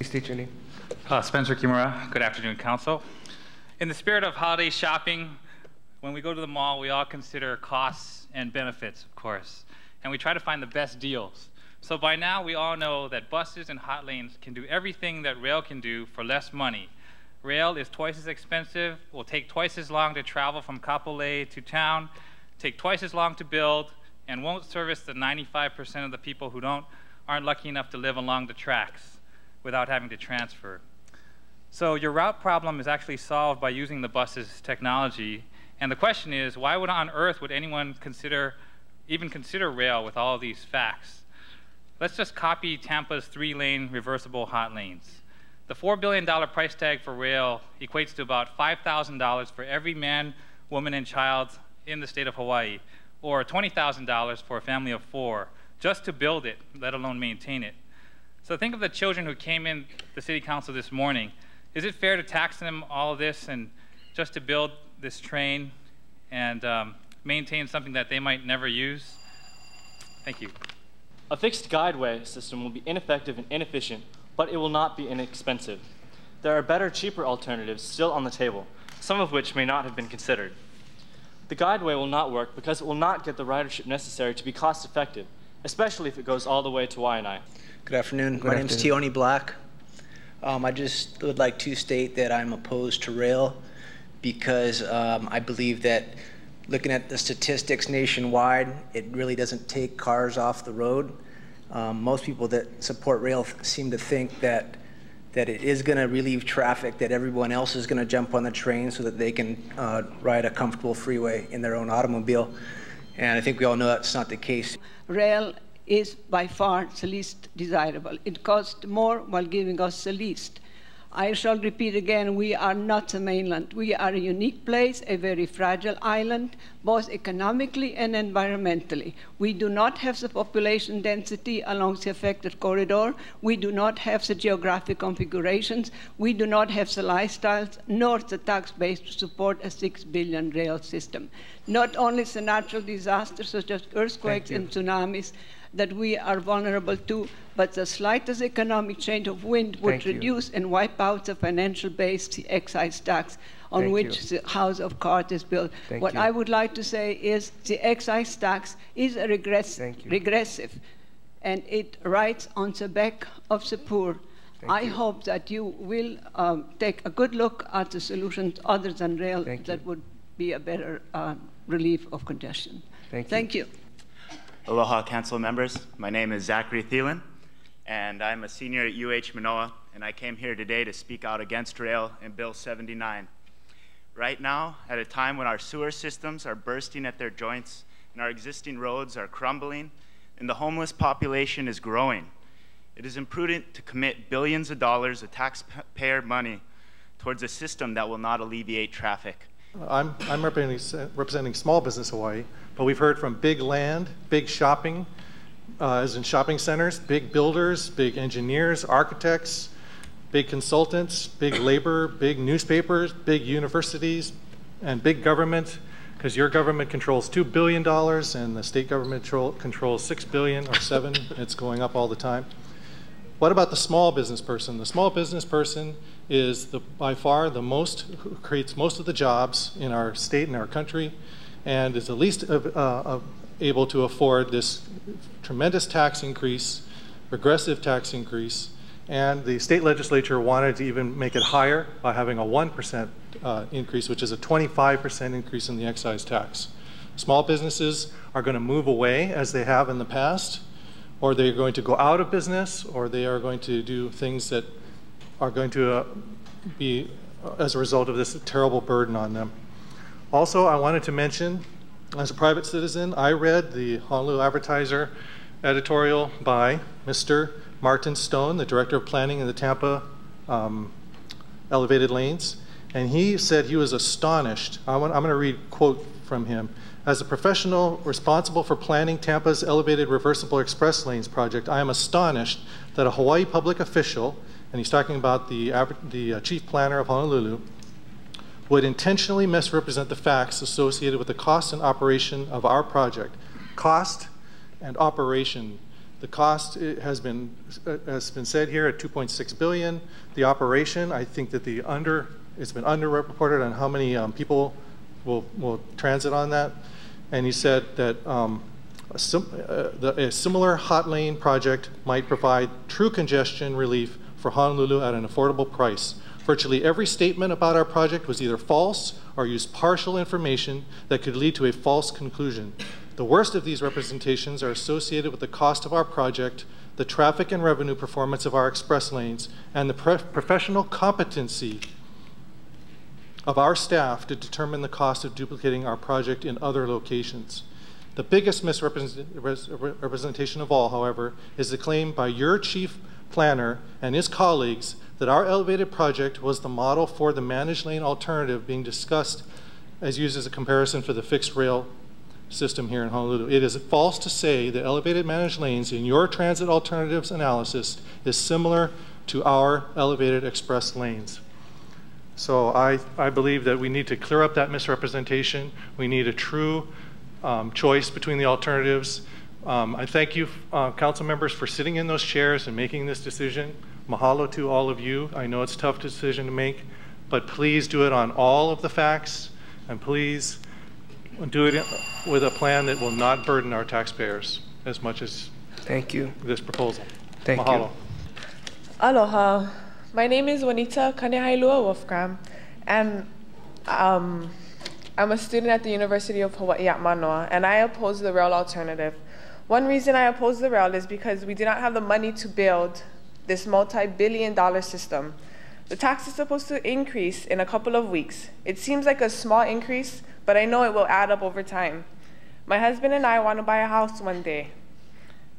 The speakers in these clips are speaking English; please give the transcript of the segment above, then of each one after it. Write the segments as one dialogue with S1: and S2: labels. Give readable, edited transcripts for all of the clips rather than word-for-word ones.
S1: Please state your name.
S2: Spencer Kimura. Good afternoon, Council. In the spirit of holiday shopping, when we go to the mall, we all consider costs and benefits, of course, and we try to find the best deals. So by now, we all know that buses and hot lanes can do everything that rail can do for less money. Rail is twice as expensive, will take twice as long to travel from Kapolei to town, take twice as long to build, and won't service the 95% of the people who aren't lucky enough to live along the tracks without having to transfer. So your route problem is actually solved by using the bus's technology. And the question is, why on earth would anyone even consider rail with all of these facts? Let's just copy Tampa's 3-lane reversible hot lanes. The $4 billion price tag for rail equates to about $5,000 for every man, woman, and child in the state of Hawaii, or $20,000 for a family of 4, just to build it, let alone maintain it. So think of the children who came in the City Council this morning. Is it fair to tax them all of this and just to build this train and maintain something that they might never use? Thank you.
S3: A fixed guideway system will be ineffective and inefficient, but it will not be inexpensive. There are better, cheaper alternatives still on the table, some of which may not have been considered. The guideway will not work because it will not get the ridership necessary to be cost-effective, especially if it goes all the way to Waianae.
S4: Good afternoon. My name is Tioni Black. I just would like to state that I'm opposed to rail because I believe that looking at the statistics nationwide, it really doesn't take cars off the road. Most people that support rail seem to think that it is going to relieve traffic, that everyone else is going to jump on the train so that they can ride a comfortable freeway in their own automobile. And I think we all know that's not the case.
S5: Rail is by far the least desirable. It costs more while giving us the least. I shall repeat again, we are not the mainland. We are a unique place, a very fragile island, both economically and environmentally. We do not have the population density along the affected corridor. We do not have the geographic configurations. We do not have the lifestyles, nor the tax base to support a 6 billion rail system. Not only the natural disasters such as earthquakes and tsunamis that we are vulnerable to, but the slightest economic change of wind would reduce and wipe out the financial base, the excise tax on which the House of Cards is built. What I would like to say is the excise tax is a regressive, and it rides on the back of the poor. I hope that you will take a good look at the solutions other than rail that would be a better relief of congestion. Thank you.
S6: Aloha, Council members. My name is Zachary Thielen, and I'm a senior at UH Manoa, and I came here today to speak out against rail and Bill 79. Right now, at a time when our sewer systems are bursting at their joints and our existing roads are crumbling and the homeless population is growing, it is imprudent to commit billions of dollars of taxpayer money towards a system that will not alleviate traffic.
S7: I'm representing small business Hawaii, but we've heard from big land, big shopping, as in shopping centers, big builders, big engineers, architects, big consultants, big labor, big newspapers, big universities, and big government, because your government controls $2 billion and the state government controls $6 billion or $7. It's going up all the time. What about the small business person? The small business person is by far the most, who creates most of the jobs in our state and our country, and is the least able to afford this tremendous tax increase, regressive tax increase, and the state legislature wanted to even make it higher by having a 1% increase, which is a 25% increase in the excise tax. Small businesses are going to move away as they have in the past, or they're going to go out of business, or they are going to do things that are going to be as a result of this terrible burden on them. Also, I wanted to mention, as a private citizen, I read the Honolulu Advertiser editorial by Mr. Martin Stone, the Director of Planning in the Tampa Elevated Lanes, and he said he was astonished. I'm going to read a quote from him. As a professional responsible for planning Tampa's Elevated Reversible Express Lanes project, I am astonished that a Hawaii public official, and he's talking about the chief planner of Honolulu, would intentionally misrepresent the facts associated with the cost and operation of our project. Cost and operation. The cost has been said here at $2.6 billion. The operation, I think that it's been underreported on how many people will transit on that. And he said that a similar hot lane project might provide true congestion relief for Honolulu at an affordable price. Virtually every statement about our project was either false or used partial information that could lead to a false conclusion. The worst of these representations are associated with the cost of our project, the traffic and revenue performance of our express lanes, and the professional competency of our staff to determine the cost of duplicating our project in other locations. The biggest misrepresentation of all, however, is the claim by your chief planner and his colleagues that our elevated project was the model for the managed lane alternative being discussed as used as a comparison for the fixed rail system here in Honolulu. It is false to say that elevated managed lanes in your transit alternatives analysis is similar to our elevated express lanes. So I believe that we need to clear up that misrepresentation. We need a true choice between the alternatives. I thank you, council members, for sitting in those chairs and making this decision. Mahalo to all of you. I know it's a tough decision to make, but please do it on all of the facts, and please do it with a plan that will not burden our taxpayers as much as this proposal.
S4: Thank
S7: Mahalo.
S4: you.
S1: Aloha. My name is Juanita Kanehailua Wolfgram, and I'm a student at the University of Hawaii at Manoa, and I oppose the rail alternative. One reason I oppose the rail is because we do not have the money to build this multi-billion-dollar system. The tax is supposed to increase in a couple of weeks. It seems like a small increase, but I know it will add up over time. My husband and I want to buy a house one day,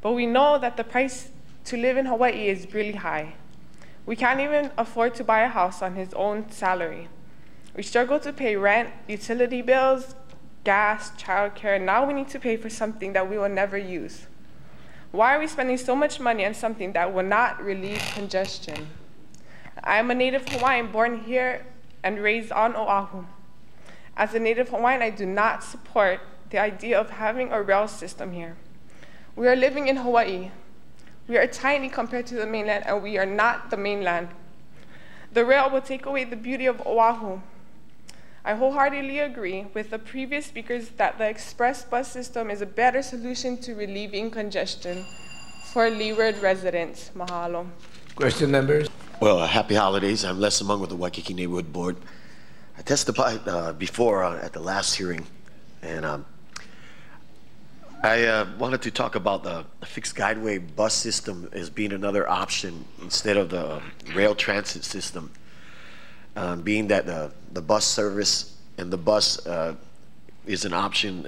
S1: but we know that the price to live in Hawaii is really high. We can't even afford to buy a house on his own salary. We struggle to pay rent, utility bills, gas, childcare, and now we need to pay for something that we will never use. Why are we spending so much money on something that will not relieve congestion? I am a native Hawaiian born here and raised on Oahu. As a native Hawaiian, I do not support the idea of having a rail system here. We are living in Hawaii. We are tiny compared to the mainland, and we are not the mainland. The rail will take away the beauty of Oahu. I wholeheartedly agree with the previous speakers that the express bus system is a better solution to relieving congestion for Leeward residents. Mahalo.
S8: Question, members?
S9: Well, happy holidays. I'm Les Among with the Waikiki Neighborhood Board. I testified before at the last hearing, and I wanted to talk about the fixed guideway bus system as being another option instead of the rail transit system, being that the bus service and the bus is an option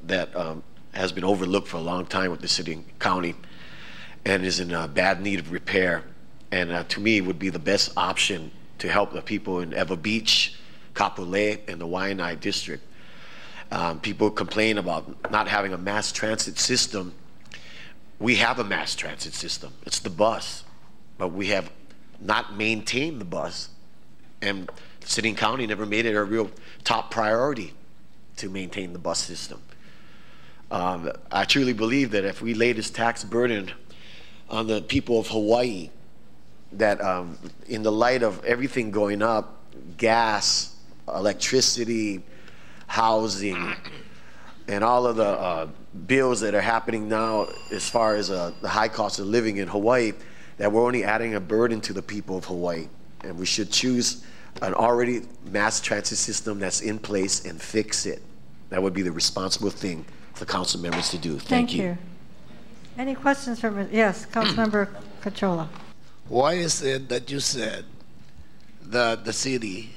S9: that has been overlooked for a long time with the city and county and is in bad need of repair. And to me, would be the best option to help the people in Ewa Beach, Kapolei, and the Waianae district. People complain about not having a mass transit system. We have a mass transit system. It's the bus, but we have not maintained the bus, and city and county never made it a real top priority to maintain the bus system. I truly believe that if we lay this tax burden on the people of Hawaii, that in the light of everything going up, gas, electricity, housing, and all of the bills that are happening now as far as the high cost of living in Hawaii, that we're only adding a burden to the people of Hawaii. And we should choose an already mass transit system that's in place and fix it. That would be the responsible thing for council members to do. Thank you.
S10: Any questions from, yes, Councilmember Cachola.
S8: Why is it that you said that the city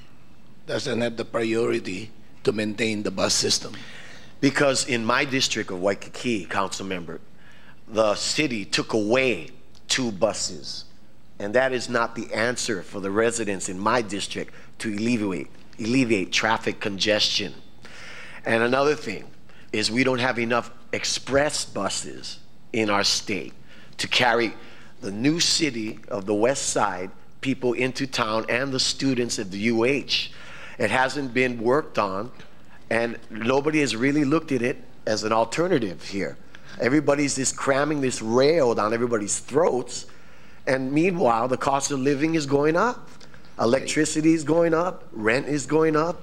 S8: doesn't have the priority to maintain the bus system?
S9: Because in my district of Waikiki, council member, the city took away 2 buses. And that is not the answer for the residents in my district to alleviate traffic congestion. And another thing is we don't have enough express buses in our state to carry the new city of the West Side people into town and the students at the UH. It hasn't been worked on, and nobody has really looked at it as an alternative here. Everybody's just cramming this rail down everybody's throats. And meanwhile, the cost of living is going up. Electricity is going up. Rent is going up.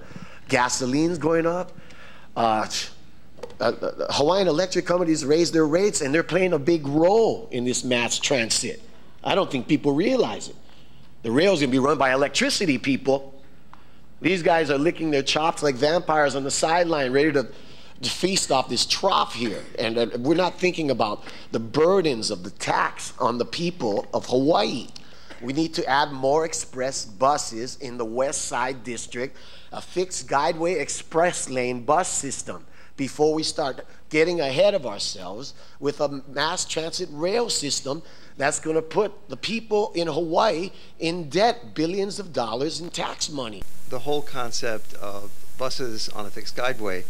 S9: Gasoline's going up. Hawaiian electric companies raised their rates, and they're playing a big role in this mass transit. I don't think people realize it. The rail's gonna be run by electricity people. These guys are licking their chops like vampires on the sideline, ready to feast off this trough here. And we're not thinking about the burdens of the tax on the people of Hawaii. We need to add more express buses in the West Side District, a fixed guideway express lane bus system, before we start getting ahead of ourselves with a mass transit rail system that's going to put the people in Hawaii in debt, billions of dollars in tax money.
S11: The whole concept of buses on a fixed guideway,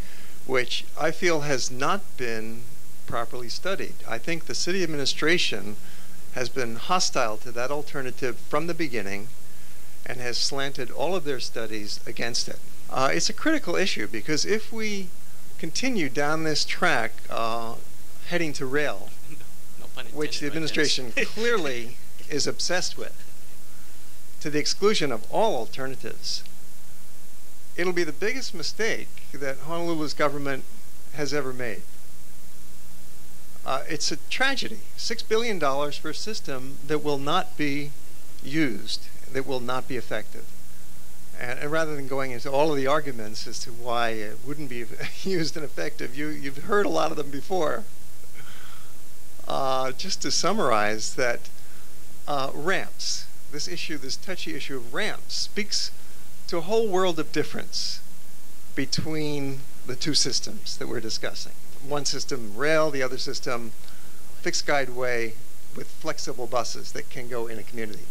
S11: which I feel has not been properly studied. I think the city administration has been hostile to that alternative from the beginning and has slanted all of their studies against it. It's a critical issue because if we continue down this track heading to rail, which the administration clearly is obsessed with, to the exclusion of all alternatives, it'll be the biggest mistake that Honolulu's government has ever made. It's a tragedy. $6 billion for a system that will not be used, that will not be effective. And rather than going into all of the arguments as to why it wouldn't be used and effective, you've heard a lot of them before. Just to summarize that ramps, this issue, this touchy issue of ramps, speaks to a whole world of difference between the two systems that we're discussing. One system rail, the other system fixed guideway with flexible buses that can go in a community.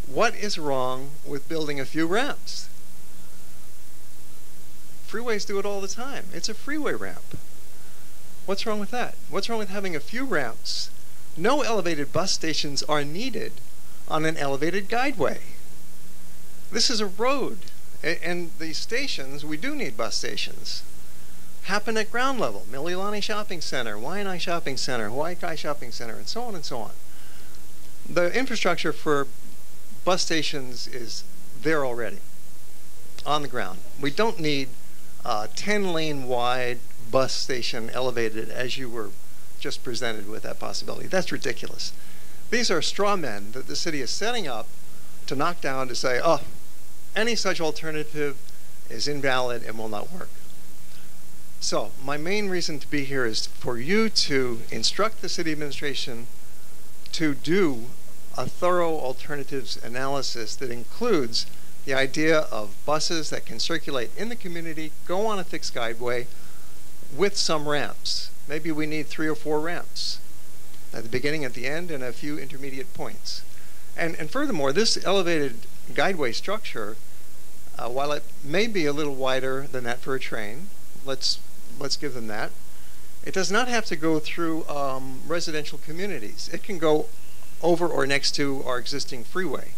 S11: What is wrong with building a few ramps? Freeways do it all the time. It's a freeway ramp. What's wrong with that? What's wrong with having a few ramps? No elevated bus stations are needed on an elevated guideway. This is a road, and these stations, we do need bus stations, happen at ground level. Mililani Shopping Center, Waianae Shopping Center, Hawaii Kai Shopping Center, and so on and so on. The infrastructure for bus stations is there already, on the ground. We don't need a 10-lane wide bus station elevated as you were just presented with that possibility. That's ridiculous. These are straw men that the city is setting up to knock down to say, oh, any such alternative is invalid and will not work. So my main reason to be here is for you to instruct the city administration to do a thorough alternatives analysis that includes the idea of buses that can circulate in the community, go on a fixed guideway with some ramps. Maybe we need 3 or 4 ramps at the beginning, at the end, and a few intermediate points. And furthermore, this elevated guideway structure, while it may be a little wider than that for a train, let's give them that, it does not have to go through residential communities. It can go over or next to our existing freeway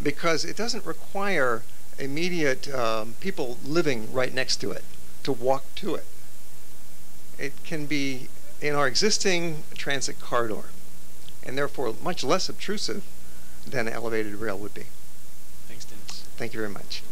S11: because it doesn't require immediate people living right next to it to walk to it. It can be in our existing transit corridor and therefore much less obtrusive than elevated rail would be.
S3: Thanks, Dennis.
S11: Thank you very much.